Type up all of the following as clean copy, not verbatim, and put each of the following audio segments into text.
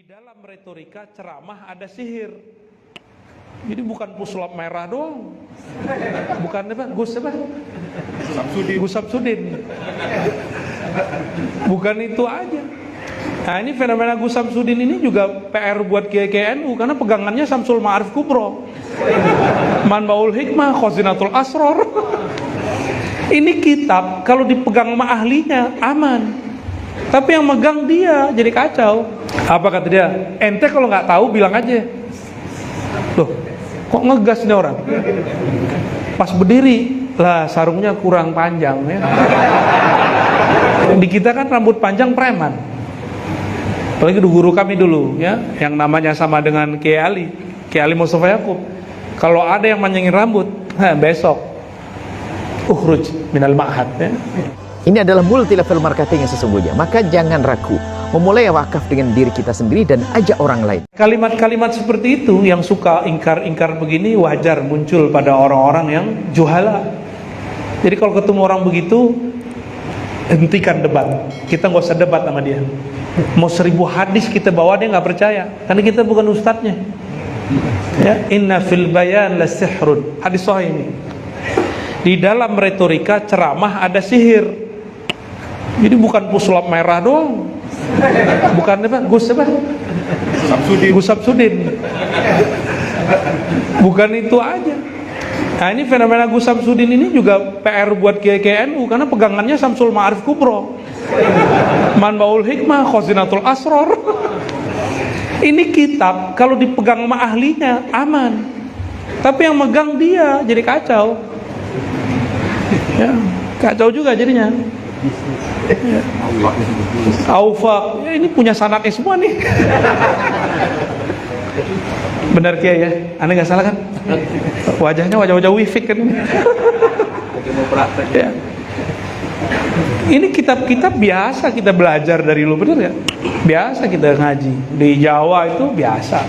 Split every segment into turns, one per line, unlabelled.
Di dalam retorika ceramah ada sihir. Jadi bukan pusulap merah doang. Bukan apa? Gus apa? Gus Samsudin. Bukan itu aja. Nah, ini fenomena Gus Samsudin ini juga PR buat KKNU karena pegangannya Samsul Ma'arif Kubro. Manbaul Hikmah, Khazinatul Asror. Ini kitab kalau dipegang sama ahlinya aman. Tapi yang megang dia jadi kacau. Apa kata dia? Ente kalau nggak tahu bilang aja. Loh, kok ngegas nih orang? Pas berdiri, lah sarungnya kurang panjang ya. Di kita kan rambut panjang preman. Apalagi guru kami dulu ya, yang namanya sama dengan Kiai Ali Mustafa Yaqub. Kalau ada yang manjangin rambut, besok ukhruj minal ma'had ya.
Ini adalah multi level marketing yang sesungguhnya. Maka jangan ragu memulai wakaf dengan diri kita sendiri dan ajak orang lain.
Kalimat-kalimat seperti itu yang suka ingkar-ingkar begini wajar muncul pada orang-orang yang juhala. Jadi kalau ketemu orang begitu, hentikan debat. Kita nggak usah debat sama dia. Mau 1000 hadis kita bawa dia nggak percaya, karena kita bukan ustadznya. Ya, inna fil bayan la sihrun. Hadis sahih ini. Di dalam retorika ceramah ada sihir. Jadi bukan pusulap merah doang. Bukan apa? Gus apa? Gus Samsudin. Bukan itu aja. Nah, ini fenomena Gus Samsudin ini juga PR buat KKNU karena pegangannya Samsul Ma'arif Kubro. Manbaul Hikmah, Khazinatul Asror. Ini kitab kalau dipegang sama ahlinya aman. Tapi yang megang dia jadi kacau. Ya, kacau juga jadinya. Ya. Aufak, ya, ini punya sanadnya semua nih. Benar Kiai ya, Anda nggak salah kan? Wajahnya wajah-wajah wifik kan? Ya. Ini kitab-kitab biasa kita belajar dari lu, bener ya? Biasa kita ngaji di Jawa itu biasa.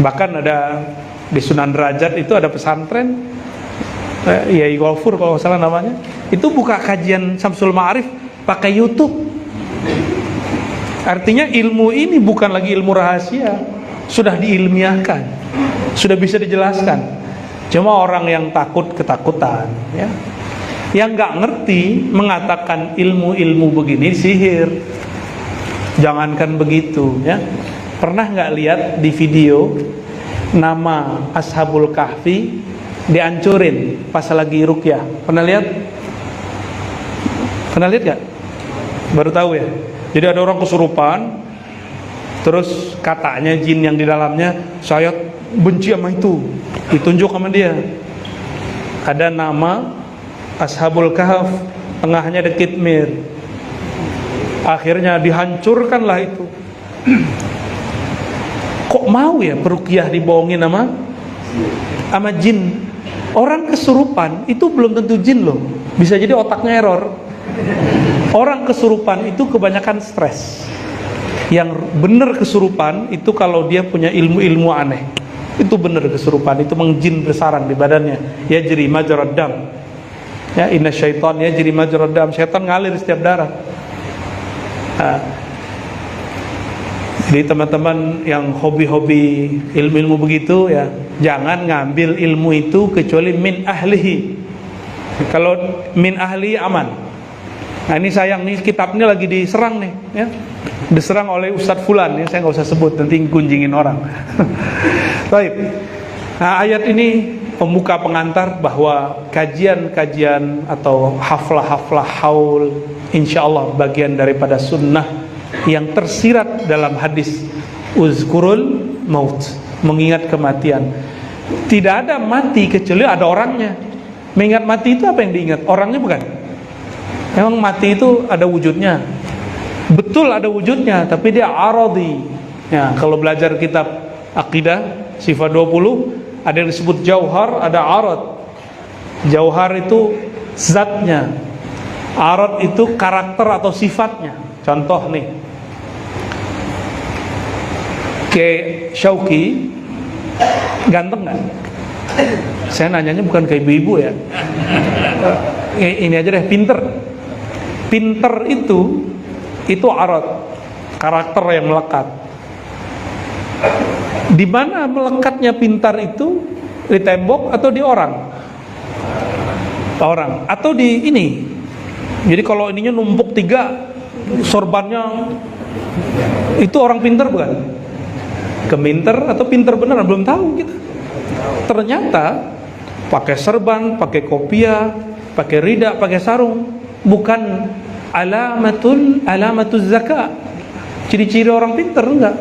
Bahkan ada di Sunan Derajat itu ada pesantren. Yai Golfur kalau salah namanya, itu buka kajian Samsul Ma'arif pakai YouTube. Artinya ilmu ini bukan lagi ilmu rahasia, sudah diilmiahkan, sudah bisa dijelaskan. Cuma orang yang takut ketakutan, ya, yang nggak ngerti mengatakan ilmu-ilmu begini sihir. Jangankan begitu, ya. Pernah nggak lihat di video nama Ashabul Kahfi dihancurin pas lagi ruqyah? Pernah lihat? Pernah lihat gak? Baru tahu ya. Jadi ada orang kesurupan, terus katanya jin yang di dalamnya, saya benci sama itu, ditunjuk sama dia. Ada nama Ashabul Kahf, tengahnya ada Kitmir. Akhirnya dihancurkanlah itu. Kok mau ya peruqyah dibohongin sama jin? Orang kesurupan itu belum tentu jin loh, bisa jadi otaknya error. Orang kesurupan itu kebanyakan stres. Yang benar kesurupan itu kalau dia punya ilmu-ilmu aneh. Itu benar kesurupan, itu mengjin bersarang di badannya. Ya jeri majrad dam. Ya inna syaitan ya jeri majrad dam. Syaitan ngalir setiap darah. Nah, jadi teman-teman yang hobi-hobi ilmu-ilmu begitu ya, jangan ngambil ilmu itu kecuali min ahlihi. Kalau min ahli aman. Nah ini sayang nih, kitab ini lagi diserang nih ya. Diserang oleh Ustadz Fulan ya, saya nggak usah sebut nanti gunjingin orang. Baik. Nah ayat ini pembuka pengantar bahwa kajian-kajian atau haflah-haflah haul insyaallah bagian daripada sunnah yang tersirat dalam hadis uzkurul maut, mengingat kematian. Tidak ada mati kecuali ada orangnya. Mengingat mati itu apa yang diingat? Orangnya bukan. Memang mati itu ada wujudnya. Betul ada wujudnya, tapi dia aradi. Ya, kalau belajar kitab akidah sifat 20 ada yang disebut jauhar, ada arad. Jauhar itu zatnya. Arad itu karakter atau sifatnya. Contoh nih, kayak Syauqi ganteng nggak? Saya nanyanya bukan ke ibu-ibu ya. Ini aja deh, pinter. Pinter itu arad, karakter yang melekat. Di mana melekatnya pintar itu? Di tembok atau di orang? Orang. Atau di ini? Jadi kalau ininya numpuk 3, sorbannya itu orang pintar bukan? Keminter atau pintar beneran? Belum tahu kita. Ternyata pakai serban, pakai kopiah, pakai rida, pakai sarung bukan alamatuz zakat. Ciri-ciri orang pintar enggak.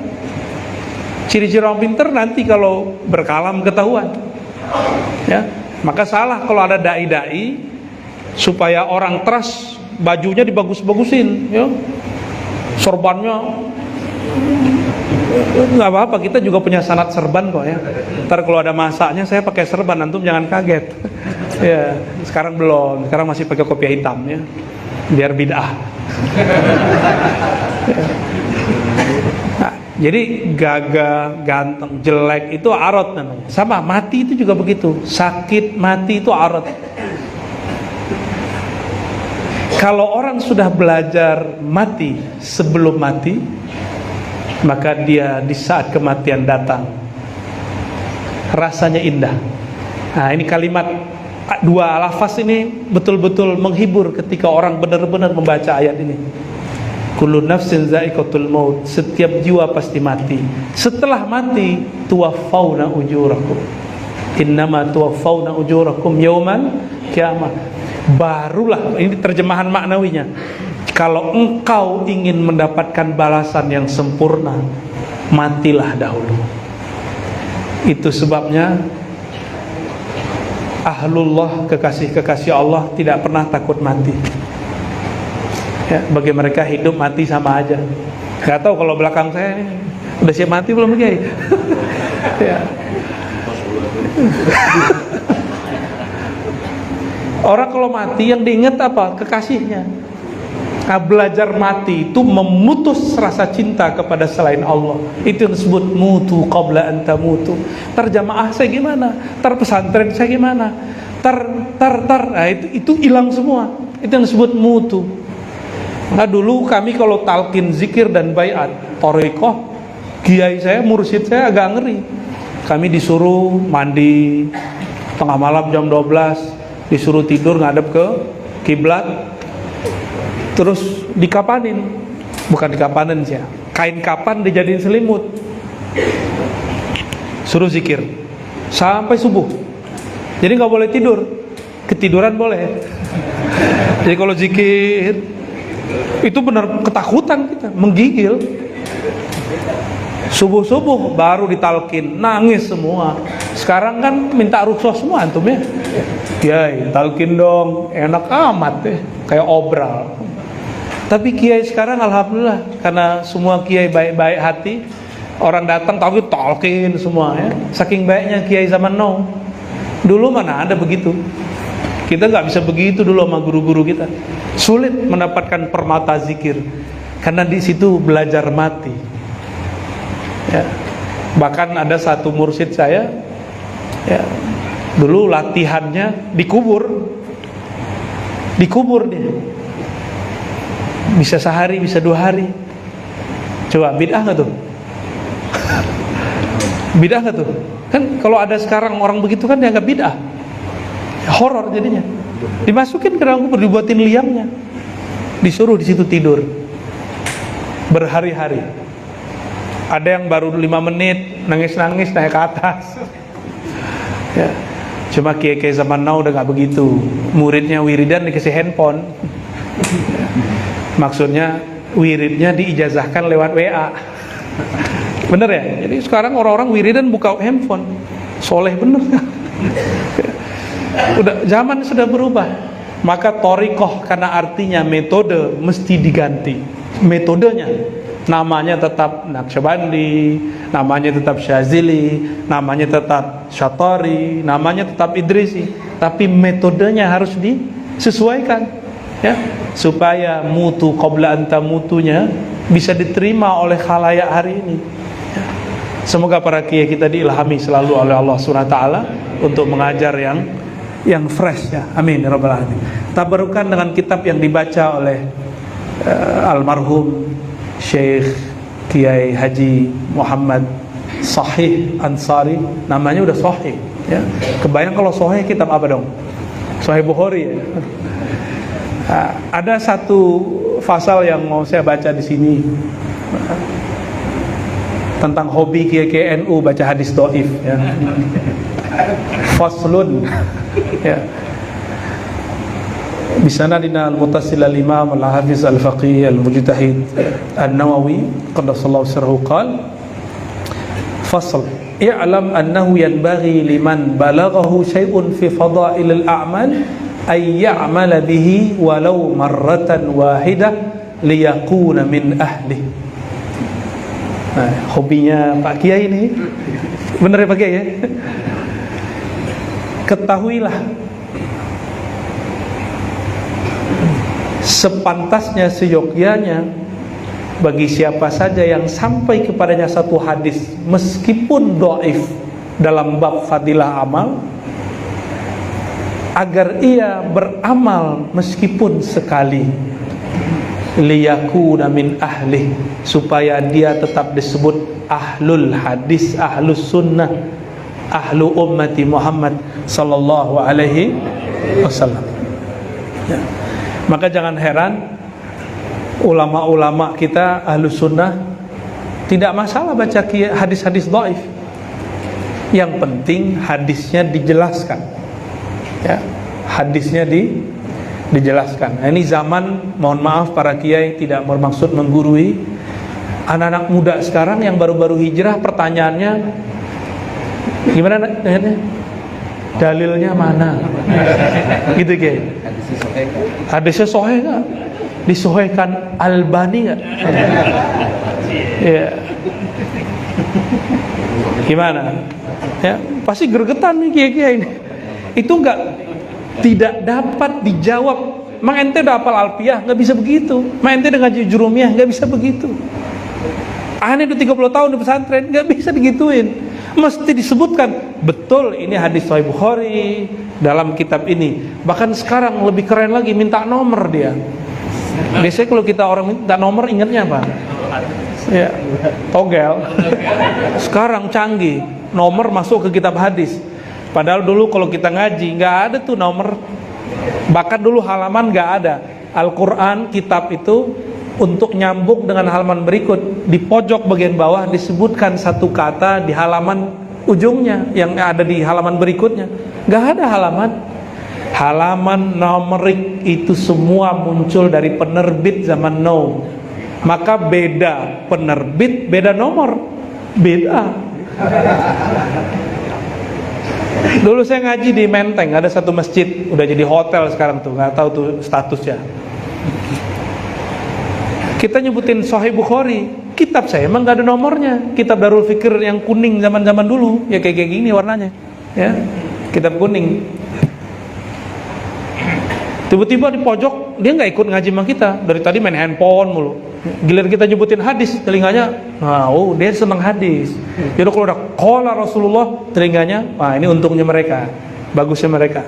Ciri-ciri orang pintar nanti kalau berkalam ketahuan. Ya, maka salah kalau ada dai-dai supaya orang trust bajunya dibagus-bagusin, ya. Sorbannya nggak apa-apa, kita juga punya sanad serban kok ya. Ntar kalau ada masaknya saya pakai serban, antum jangan kaget. Ya, sekarang belum, sekarang masih pakai kopiah hitam ya, biar bid'ah. Ya. Nah, jadi gagah, ganteng, jelek itu arat namanya. Sama mati itu juga begitu. Sakit mati itu arat. Kalau orang sudah belajar mati sebelum mati, maka dia di saat kematian datang rasanya indah. Nah, ini kalimat 2 lafaz ini betul-betul menghibur ketika orang benar-benar membaca ayat ini. Kullu nafsin za'iqatul maut, setiap jiwa pasti mati. Setelah mati, tuwaffawna ujurakum. Innama tuwaffawna ujurakum yauman kiamat. Barulah, ini terjemahan maknawinya. Kalau engkau ingin mendapatkan balasan yang sempurna, matilah dahulu. Itu sebabnya ahlullah, kekasih-kekasih Allah tidak pernah takut mati. Ya, bagi mereka hidup mati sama aja. Gak tahu kalau belakang saya ini udah siap mati belum Kiai? Ya. Orang kalau mati yang diingat apa? Kekasihnya. Nah, belajar mati itu memutus rasa cinta kepada selain Allah. Itu yang disebut mutu qabla an tamutu. Terjemaah saya gimana? Pesantren saya gimana? Nah, itu hilang semua. Itu yang disebut mutu. Nah, dulu kami kalau talqin zikir dan baiat thariqah, kiai saya, mursyid saya agak ngeri. Kami disuruh mandi tengah malam jam 12, disuruh tidur ngadep ke kiblat, terus dikapanin, bukan dikapanin sih ya, kain kapan dijadiin selimut, suruh zikir sampai subuh. Jadi nggak boleh tidur, ketiduran boleh. Jadi kalau zikir itu benar ketakutan kita, menggigil. Subuh-subuh baru ditalkin, nangis semua. Sekarang kan minta rukhsah semua antum ya. Kiai, talkin dong, enak amat ya, kayak obral. Tapi kiai sekarang alhamdulillah, karena semua kiai baik-baik hati, orang datang tahu talkin semua ya. Saking baiknya kiai zaman now. Dulu mana ada begitu. Kita nggak bisa begitu dulu sama guru-guru kita. Sulit mendapatkan permata zikir karena di situ belajar mati. Ya. Bahkan ada satu mursyid saya, ya, dulu latihannya dikubur dia. Bisa sehari, bisa 2 hari. Coba bid'ah nggak tuh? Bid'ah nggak tuh? Kan kalau ada sekarang orang begitu kan dianggap bid'ah. Horor jadinya. Dimasukin ke dalam kubur, dibuatin liangnya, disuruh di situ tidur berhari-hari. Ada yang baru 5 menit nangis-nangis naik ke atas. Ya. Cuma kiai-kiai zaman now udah nggak begitu. Muridnya wiridan dikasih handphone. Ya. Maksudnya wiridnya diijazahkan lewat WA. Bener ya? Jadi sekarang orang-orang wiridan buka handphone. Soleh bener. Udah zaman sudah berubah. Maka thariqah karena artinya metode mesti diganti. Metodenya namanya tetap Naqsyabandi, namanya tetap Syazili, namanya tetap Syatari, namanya tetap Idrisi, tapi metodenya harus disesuaikan ya, supaya mutu qabla anta mutunya bisa diterima oleh khalayak hari ini ya. Semoga para kiai kita diilhami selalu oleh Allah SWT untuk mengajar yang fresh ya. Amin ya rabbal alamin. Tabarukan dengan kitab yang dibaca oleh almarhum Syekh Kiai Haji Muhammad Sahih Ansari, namanya udah sahih ya. Kebayang kalau sahih kitab apa dong? Sahih Bukhari ya. Ada satu pasal yang mau saya baca di sini tentang hobi kiai NU baca hadis dhaif ya. Faslun ya. Bisanadina al-muttasil al-imam al-hafiz al-faqih al-mujtahid an-Nawawi qaddasallahu sirruhu qala fasl i'lam annahu yanbaghi liman balaghahu shay'un fi fada'il al-a'mal ay ya'mala bihi walau marratan wahidah liyakuna min ahli. Nah, hobinya Pak Kiai ini bener ya Pak Kiai ya? Ketahuilah sepantasnya seyogyanya bagi siapa saja yang sampai kepadanya satu hadis meskipun dhaif dalam bab fadilah amal, agar ia beramal meskipun sekali, liyakuna min ahli, supaya dia tetap disebut ahlul hadis, ahlus sunnah, ahlu ummati Muhammad sallallahu alaihi wasallam ya. Maka jangan heran ulama-ulama kita ahlus sunnah tidak masalah baca hadis-hadis dhaif. Yang penting hadisnya dijelaskan ya, hadisnya dijelaskan. Nah, ini zaman, mohon maaf para kiai tidak bermaksud menggurui anak-anak muda sekarang yang baru-baru hijrah, pertanyaannya gimana dengannya? Dalilnya mana? Gitu kiai. Hadisnya sahih nggak? Disohhikan Albani nggak? Ya. Gimana? Ya, pasti gregetan nih kiai-kiai ini. Itu tidak dapat dijawab. Mang ente udah hafal Alfiyah, nggak bisa begitu. Mang ente udah ngaji Jurumiyah, nggak bisa begitu. Aneh udah 30 tahun di pesantren, nggak bisa digituin. Mesti disebutkan betul ini hadis Sahih Bukhari dalam kitab ini. Bahkan sekarang lebih keren lagi, minta nomor dia. Biasanya kalau kita orang minta nomor ingatnya apa? Ya, togel. Sekarang canggih, nomor masuk ke kitab hadis. Padahal dulu kalau kita ngaji nggak ada tuh nomor. Bahkan dulu halaman nggak ada. Al-Quran kitab itu untuk nyambung dengan halaman berikut, di pojok bagian bawah disebutkan satu kata di halaman ujungnya yang ada di halaman berikutnya. Nggak ada halaman numerik itu semua muncul dari penerbit zaman now. Maka beda penerbit, beda nomor, beda. Dulu saya ngaji di Menteng, ada satu masjid udah jadi hotel sekarang tuh, nggak tahu tuh statusnya. Kita nyebutin Sahih Bukhari, kitab saya emang gak ada nomornya. Kitab Darul Fikr yang kuning zaman-zaman dulu, ya kayak gini warnanya, ya, kitab kuning. Tiba-tiba di pojok dia nggak ikut ngaji sama kita, dari tadi main handphone mulu. Giliran kita nyebutin hadis, telinganya, oh dia seneng hadis. Jadi kalau udah qala Rasulullah, telinganya, wah ini untungnya mereka, bagusnya mereka.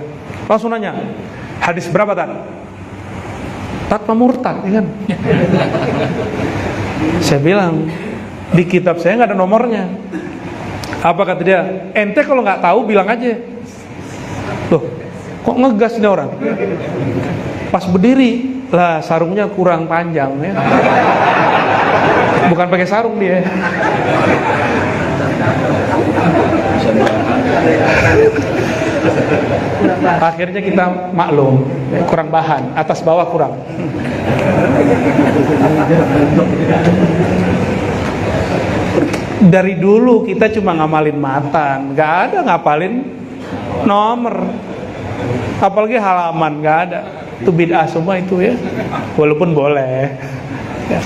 Langsung nanya, hadis berapa tadi? Tanpa murtad, ya kan? Saya bilang di kitab saya nggak ada nomornya. Apa kata dia? Ente kalau nggak tahu bilang aja. Loh, kok ngegas nih orang? Pas berdiri lah sarungnya kurang panjang ya. Bukan pakai sarung dia. Akhirnya kita maklum, kurang bahan, atas bawah kurang. Dari dulu kita cuma ngamalin matan, nggak ada ngapalin nomor, apalagi halaman, nggak ada. Itu bid'ah semua itu ya. Walaupun boleh, ya.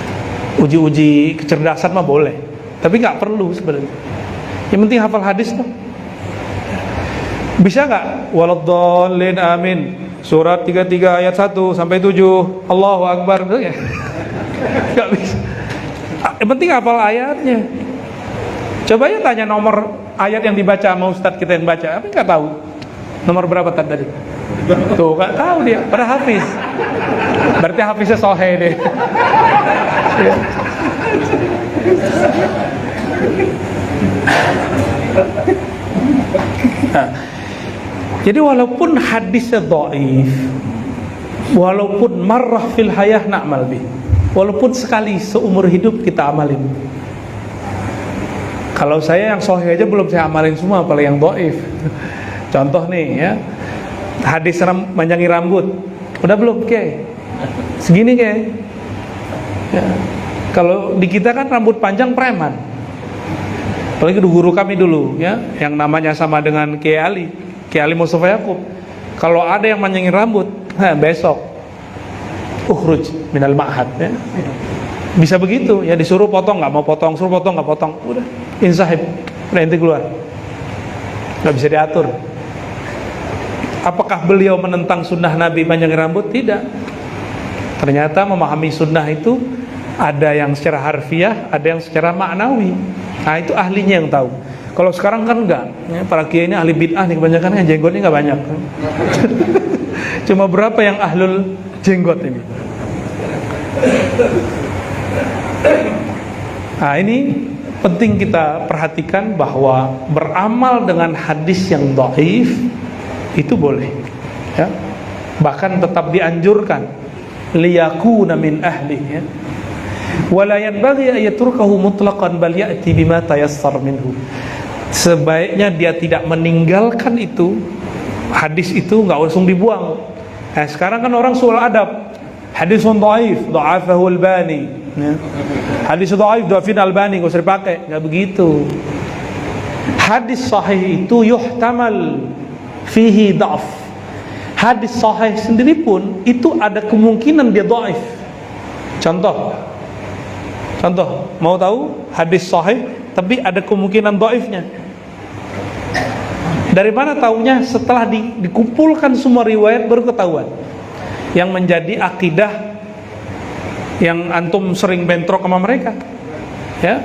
Uji-uji kecerdasan mah boleh, tapi nggak perlu sebenarnya. Yang penting hafal hadis tuh. Bisa nggak? Waladhdallin amin. Surat 33 ayat 1 sampai 7. Allahu Akbar. Ya. Nggak bisa. Yang penting hafal ayatnya. Coba ya tanya nomor ayat yang dibaca sama Ustadz kita yang baca. Apa nggak tahu? Nomor berapa tadi? Tuh nggak tahu dia. Pada hafiz. Berarti hafiznya sohe deh. Ya. Jadi walaupun hadisnya dhaif, walaupun marrah fil hayah na'mal bih, walaupun sekali seumur hidup kita amalin. Kalau saya yang sahih aja belum saya amalin semua, apalagi yang dhaif. Contoh nih ya, hadis manjangi rambut, udah belum Kiai? Segini Kiai. Ya. Kalau di kita kan rambut panjang preman. Apalagi guru kami dulu ya, yang namanya sama dengan Kiai Ali Mustafa Yaqub. Kalau ada yang manjangin rambut, besok ukhruj minal ma'had ya. Bisa begitu ya, disuruh potong nggak mau potong, suruh potong nggak potong, udah insahib, udah inti keluar, nggak bisa diatur. Apakah beliau menentang sunnah Nabi panjangin rambut? Tidak. Ternyata memahami sunnah itu ada yang secara harfiah, ada yang secara maknawi. Nah itu ahlinya yang tahu. Kalau sekarang kan enggak ya, para kiai ini ahli bid'ah nih, kebanyakan yang jenggotnya nggak banyak. Cuma berapa yang ahlul jenggot ini. Nah ini penting kita perhatikan bahwa beramal dengan hadis yang dhaif itu boleh ya. Bahkan tetap dianjurkan liyakuna min ahli ya. Wala yanbaghi an yatrukahu mutlaqan bal ya'ti bima tayassar minhu. Sebaiknya dia tidak meninggalkan itu, hadis itu nggak langsung dibuang. Nah sekarang kan orang soal adab, hadis dhaif, dha'afahu Albani ya. Hadis dhaif, dha'afin Albani, nggak usah dipakai, nggak begitu. Hadis sahih itu yuhtamal fihi dha'af. Hadis sahih sendiri pun itu ada kemungkinan dia dhaif. Contoh, mau tahu hadis sahih tapi ada kemungkinan dhaifnya. Dari mana taunya? Setelah dikumpulkan semua riwayat baru ketahuan. Yang menjadi akidah yang antum sering bentrok sama mereka. Ya.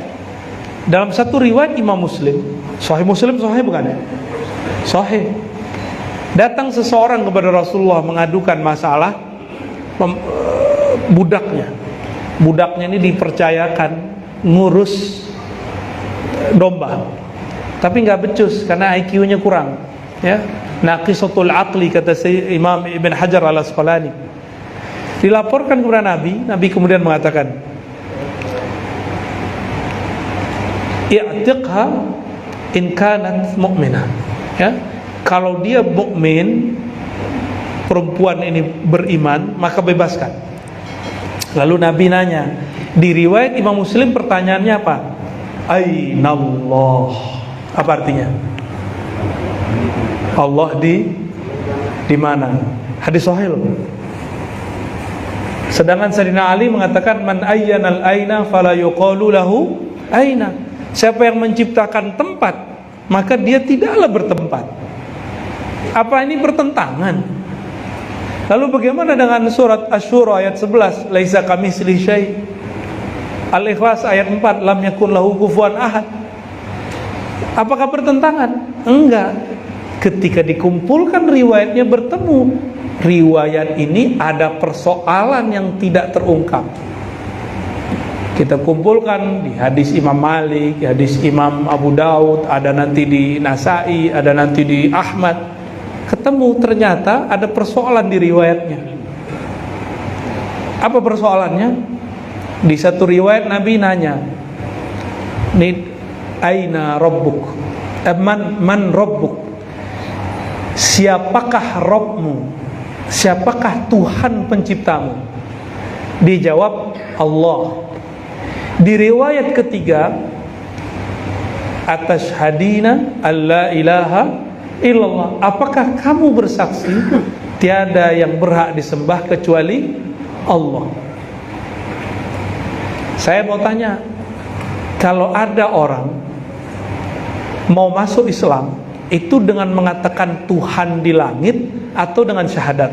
Dalam satu riwayat Imam Muslim, Sahih Muslim sahih bukan ya? Sahih. Datang seseorang kepada Rasulullah mengadukan masalah budaknya. Budaknya ini dipercayakan ngurus domba, tapi nggak becus karena IQ-nya kurang ya. Naqisatul aqli kata Imam Ibn Hajar al-Asqalani. Dilaporkan kepada Nabi kemudian mengatakan i'tiqha in kanat mu'minah ya. Kalau dia mukmin, perempuan ini beriman, maka bebaskan. Lalu Nabi nanya, di riwayat Imam Muslim pertanyaannya apa? Aina Allah. Apa artinya? Allah di mana? Hadis sahih. Sedangkan Sayyidina Ali mengatakan man ayyanal aina fala yuqalu lahu aina. Siapa yang menciptakan tempat, maka dia tidaklah bertempat. Apa ini bertentangan? Lalu bagaimana dengan surat Asy-Syura ayat 11, laisa kamitslihi syai'. Al-Ikhlas ayat 4, lam yakun lahu kufuwan ahad. Apakah bertentangan? Enggak. Ketika dikumpulkan riwayatnya bertemu. Riwayat ini ada persoalan yang tidak terungkap. Kita kumpulkan di hadis Imam Malik, di hadis Imam Abu Daud, ada nanti di Nasai, ada nanti di Ahmad. Ketemu ternyata ada persoalan di riwayatnya. Apa persoalannya? Di satu riwayat Nabi nanya, aina rabbuk? Man rabbuk? Siapakah Rabbmu? Siapakah Tuhan penciptamu? Dijawab Allah. Di riwayat ketiga, atashhadina alla ilaha illallah. Apakah kamu bersaksi tiada yang berhak disembah kecuali Allah? Saya mau tanya, kalau ada orang mau masuk Islam, itu dengan mengatakan Tuhan di langit atau dengan syahadat?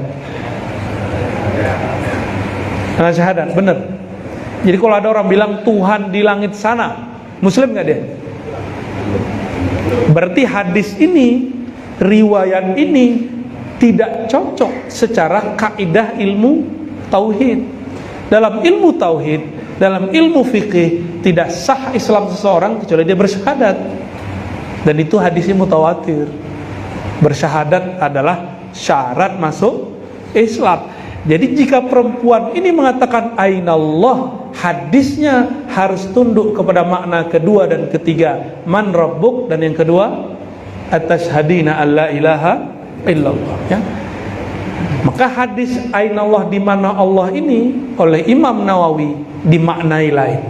Dengan syahadat, benar. Jadi kalau ada orang bilang Tuhan di langit sana, Muslim nggak dia? Berarti hadis ini, riwayat ini tidak cocok secara kaidah ilmu tauhid. Dalam ilmu tauhid, dalam ilmu fikih, tidak sah Islam seseorang kecuali dia bersyahadat. Dan itu hadisnya mutawatir. Bersyahadat adalah syarat masuk Islam. Jadi jika perempuan ini mengatakan ainallah, hadisnya harus tunduk kepada makna kedua dan ketiga, man rabbuk, dan yang kedua atashhadina alla ilaha illallah, ya. Maka hadis ainallah, di mana Allah ini, oleh Imam Nawawi dimaknai lain.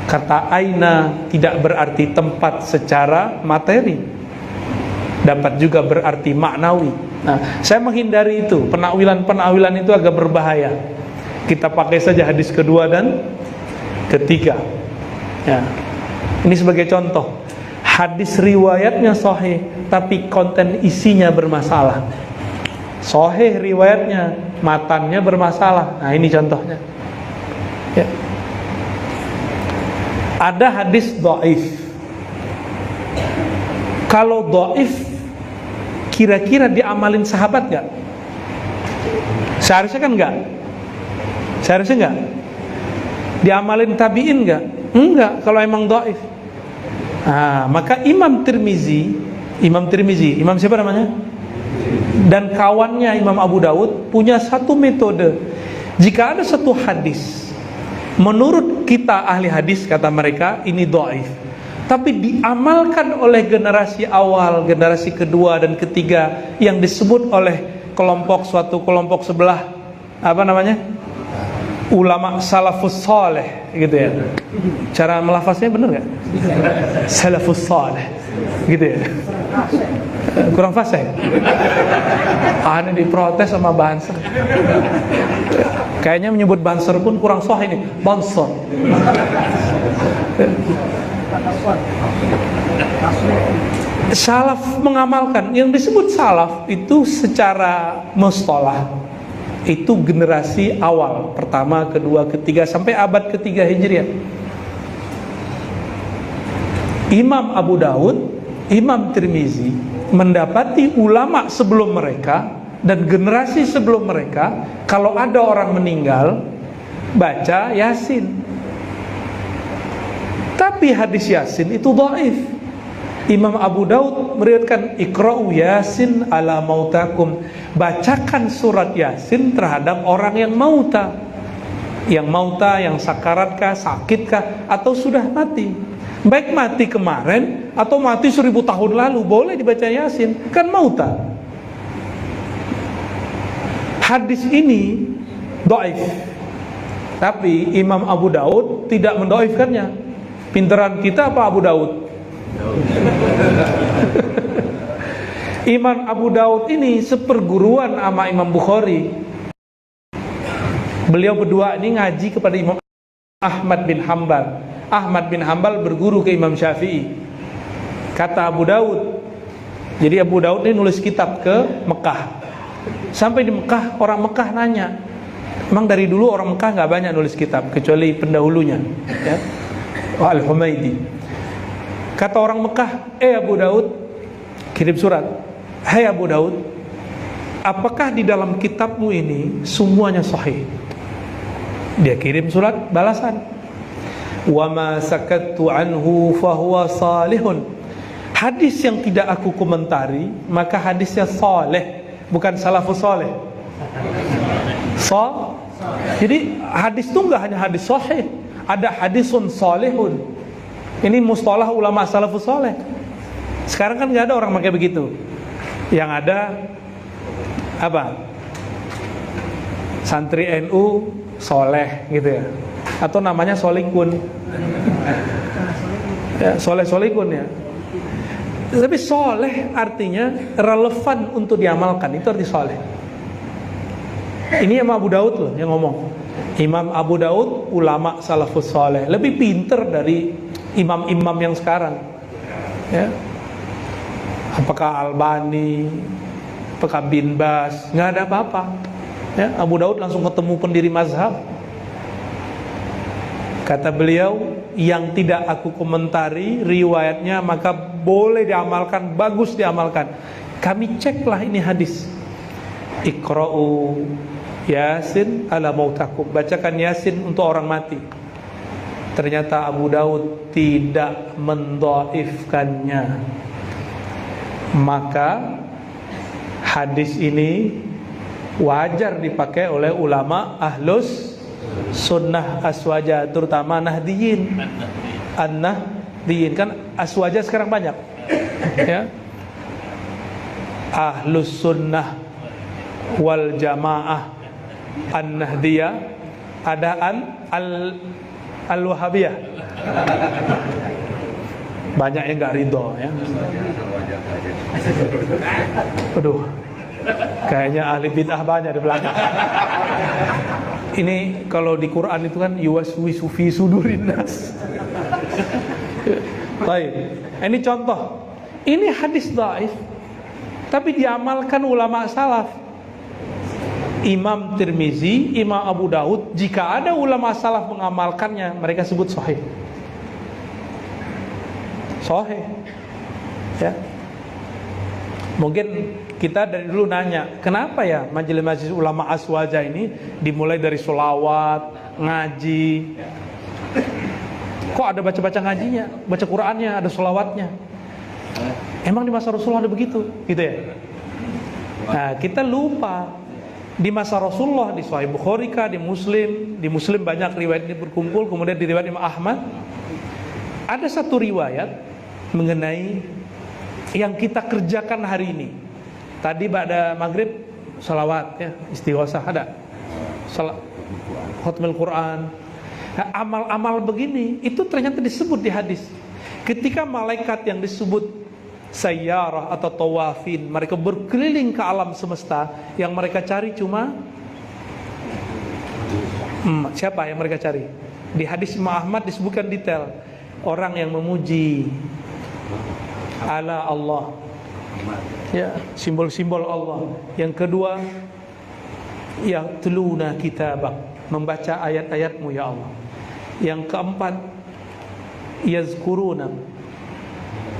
Kata aina tidak berarti tempat secara materi, dapat juga berarti maknawi. Nah, saya menghindari itu, penakwilan itu agak berbahaya. Kita pakai saja hadis kedua dan ketiga, ya. Ini sebagai contoh, hadis riwayatnya sahih tapi konten isinya bermasalah. Sahih riwayatnya, matannya bermasalah. Nah, ini contohnya, ya. Ada hadis dhaif. Kalau dhaif, kira-kira diamalin sahabat gak? Seharusnya kan enggak. Seharusnya enggak. Diamalin tabi'in gak? Enggak, kalau emang dhaif. Nah, maka Imam Tirmizi, Imam siapa namanya? Dan kawannya Imam Abu Daud punya satu metode. Jika ada satu hadis, menurut kita ahli hadis, kata mereka ini dhaif, tapi diamalkan oleh generasi awal, generasi kedua dan ketiga, yang disebut oleh suatu kelompok sebelah, apa namanya, ulama salafus saleh, gitu ya. Cara melafaznya benar gak? Salafus saleh, gitu ya. Kurang fasih. Ini diprotes sama Banser. Kayaknya menyebut Banser pun kurang sahih ini. Banser. Salaf mengamalkan. Yang disebut salaf itu secara mustalah itu generasi awal, pertama, kedua, ketiga, sampai abad ketiga Hijriah. Imam Abu Daud, Imam Tirmizi mendapati ulama sebelum mereka dan generasi sebelum mereka, kalau ada orang meninggal baca Yasin. Tapi hadis Yasin itu dhaif. Imam Abu Daud meriwayatkan iqra'u Yasin ala mautakum, bacakan surat Yasin terhadap orang yang mauta. Yang mauta, yang sakaratkah, sakitkah, atau sudah mati. Baik mati kemarin atau mati 1000 tahun lalu, boleh dibaca Yasin, kan mauta. Hadis ini dhaif. Tapi Imam Abu Daud tidak mendoifkannya. Pinteran kita apa Abu Daud? Imam Abu Daud ini seperguruan sama Imam Bukhari. Beliau berdua ini ngaji kepada Imam Ahmad bin Hanbal. Ahmad bin Hanbal berguru ke Imam Syafi'i. Kata Abu Daud, jadi Abu Daud ini nulis kitab ke Mekah. Sampai di Mekah, orang Mekah nanya. Memang dari dulu orang Mekah gak banyak nulis kitab, kecuali pendahulunya, ya, Al-Humaydi. Kata orang Mekah, Abu Daud, kirim surat. Hai Abu Daud, apakah di dalam kitabmu ini semuanya sahih? Dia kirim surat balasan. Wa ma sakattu anhu fahuwa salihun. Hadis yang tidak aku komentari, maka hadisnya saleh, bukan salafus saleh. Jadi hadis itu enggak hanya hadis sahih, ada hadisun salihun. Ini mustalah ulama salafus saleh. Sekarang kan enggak ada orang pakai begitu. Yang ada apa? Santri NU soleh gitu ya, atau namanya solikun, ya, soleh solikun ya. Tapi soleh artinya relevan untuk diamalkan, itu arti soleh. Ini Imam Abu Daud loh yang ngomong. Imam Abu Daud ulama salafus soleh, lebih pinter dari imam-imam yang sekarang, ya. Apakah Albani, apakah Bin Bas, nggak ada apa-apa. Ya, Abu Daud langsung ketemu pendiri mazhab. Kata beliau, yang tidak aku komentari riwayatnya maka boleh diamalkan, bagus diamalkan. Kami ceklah ini hadis. Iqra'u Yasin ala mautakum, bacakan Yasin untuk orang mati. Ternyata Abu Daud tidak mendhaifkannya. Maka hadis ini wajar dipakai oleh ulama ahlus sunnah aswaja, terutama nahdiyin. An-nahdiyin kan aswaja sekarang banyak, ya. Ahlus sunnah wal jamaah an-nahdiyah, ada al-wahabiyah. Banyak yang nggak ridho, ya. Aduh, kayaknya ahli bid'ah banyak di belakang. Ini kalau di Quran itu kan yuwaswisu fi sudurin nas. Baik, ini contoh. Ini hadis dhaif, tapi diamalkan ulama salaf. Imam Tirmizi, Imam Abu Daud, jika ada ulama salaf mengamalkannya, mereka sebut sahih. Sahih, ya. Mungkin kita dari dulu nanya, kenapa ya majelis-majelis ulama aswaja ini dimulai dari sholawat, ngaji? Kok ada baca-baca ngajinya, baca Qur'annya, ada sholawatnya? Emang di masa Rasulullah ada begitu, gitu ya? Nah, kita lupa di masa Rasulullah, di Sahih Bukhari, di Muslim banyak riwayat ini berkumpul, kemudian di riwayat Imam Ahmad ada satu riwayat mengenai yang kita kerjakan hari ini. Tadi pada maghrib salawat, ya, istighosah ada, khatmul Quran. Nah, amal-amal begini itu ternyata disebut di hadis. Ketika malaikat yang disebut sayyarah atau tawafin, mereka berkeliling ke alam semesta, yang mereka cari cuma siapa yang mereka cari? Di hadis Imam Ahmad disebutkan detail, orang yang memuji ala Allah, ya, simbol-simbol Allah. Yang kedua, yatluna kitabak, membaca ayat-ayatmu ya Allah. Yang keempat, yazkuruna,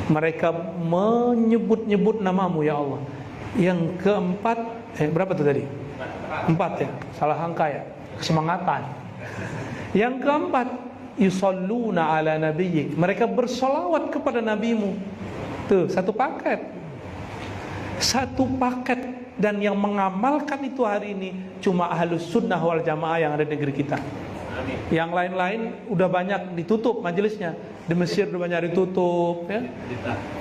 mereka menyebut-nyebut namamu ya Allah. Yang keempat, berapa tuh tadi? 4 ya, salah angka ya, kesemangatan. Yang keempat, yusalluna ala nabiyyik, mereka bersolawat kepada nabimu. Tuh, satu paket. Dan yang mengamalkan itu hari ini cuma ahlus sunnah wal jamaah yang ada di negeri kita. Yang lain-lain udah banyak ditutup majelisnya. Di Mesir udah banyak ditutup, ya.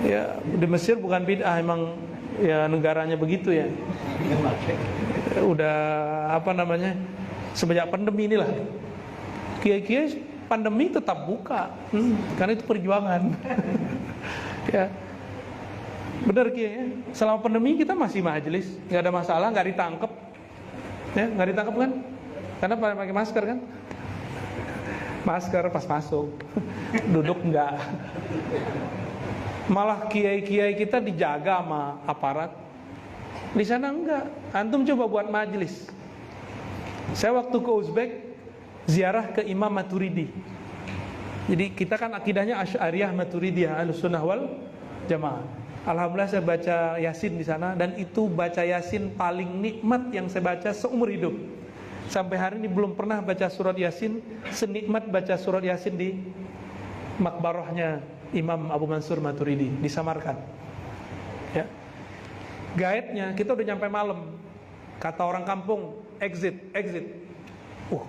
Ya, di Mesir bukan bid'ah, emang ya negaranya begitu ya. Udah apa namanya? Semenjak pandemi inilah. Kiai-kiai pandemi tetap buka. Karena itu perjuangan. Ya. Benar Kiai, ya? Selama pandemi kita masih majelis, nggak ada masalah, nggak ditangkap, ya, nggak ditangkap kan? Karena pakai masker kan? Masker pas masuk, duduk enggak. Malah kiai-kiai kita dijaga sama aparat. Di sana enggak. Antum coba buat majelis. Saya waktu ke Uzbek ziarah ke Imam Maturidi. Jadi kita kan akidahnya Asy'ariyah Maturidiyah, Ahlussunnah wal Jamaah. Alhamdulillah saya baca Yasin di sana, dan itu baca Yasin paling nikmat yang saya baca seumur hidup. Sampai hari ini belum pernah baca surat Yasin senikmat baca surat Yasin di makbarahnya Imam Abu Mansur Maturidi di Samarkand. Ya. Gaetnya kita udah nyampe malam. Kata orang kampung, exit.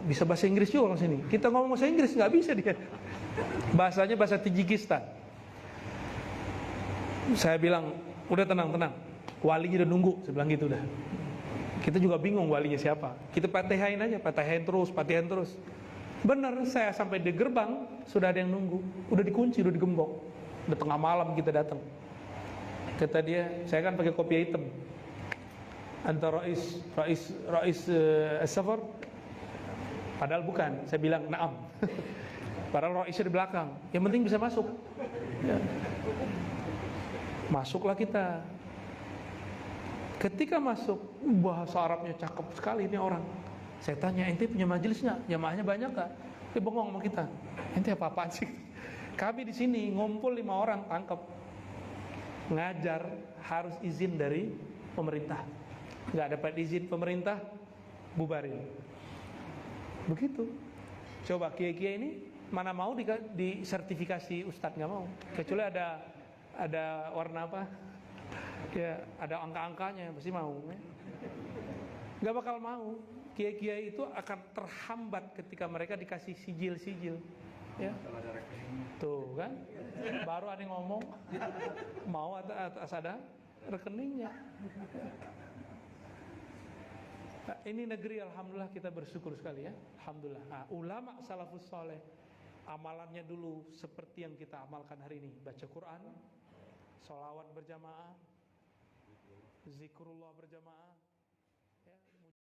Bisa bahasa Inggris juga orang sini. Kita ngomong bahasa Inggris nggak bisa dia. Bahasanya bahasa Tajikistan. Saya bilang, udah tenang, walinya udah nunggu. Saya bilang gitu udah. Kita juga bingung walinya siapa. Kita patihain aja, patihain terus. Bener, saya sampai di gerbang sudah ada yang nunggu. Udah dikunci, udah digembok. Udah tengah malam kita datang. Kata dia, saya kan pakai kopiah hitam. Antara Rais As-Safar. Padahal bukan. Saya bilang, naam. Padahal Raisnya di belakang. Yang penting bisa masuk. Ya. Masuklah kita. Ketika masuk, bahasa Arabnya cakep sekali ini orang. Saya tanya, ente punya majelis nggak? Jamaahnya banyak nggak? Dia bengong sama kita. Ente apa-apaan sih? Kami di sini ngumpul 5 orang, tangkap. Ngajar harus izin dari pemerintah. Nggak dapat izin pemerintah, bubarin. Begitu. Coba kiai-kiai ini mana mau di sertifikasi ustadz, nggak mau. Kecuali ada warna apa? Ya ada angka-angkanya pasti mau ya. Nggak bakal mau. Kiai-kiai itu akan terhambat ketika mereka dikasih sijil-sijil ya. Tuh kan baru ada yang ngomong mau atas ada rekeningnya. Nah, ini negeri alhamdulillah kita bersyukur sekali ya. Alhamdulillah. Nah, ulama salafus saleh amalannya dulu seperti yang kita amalkan hari ini, baca Quran, sholawat berjamaah, zikrullah berjamaah,